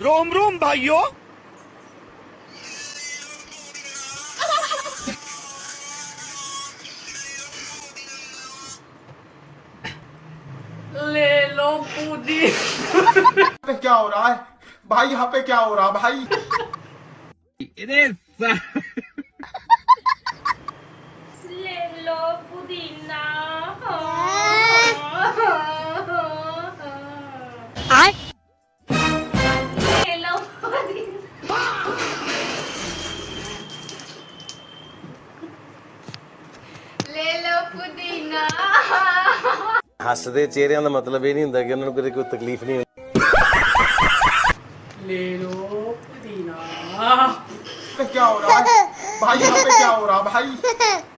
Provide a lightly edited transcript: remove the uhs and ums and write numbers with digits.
रोम रोम भाइयों। ले लो पुदीना। पे क्या हो रहा है भाई? यहाँ पे क्या हो रहा है भाई? ले लो पुदीना। ले लो पुदीना। ले लो पुदीना। ਹੱਸਦੇ ਚਿਹਰਿਆਂ ਦਾ ਮਤਲਬ ਇਹ ਨਹੀਂ ਹੁੰਦਾ ਕਿ ਉਹਨਾਂ ਨੂੰ ਕਦੇ ਕੋਈ ਤਕਲੀਫ ਨਹੀਂ ਹੁੰਦੀ। ले लो पुदीना। पे क्या हो रहा है भाई? यहाँ पे क्या हो रहा है भाई?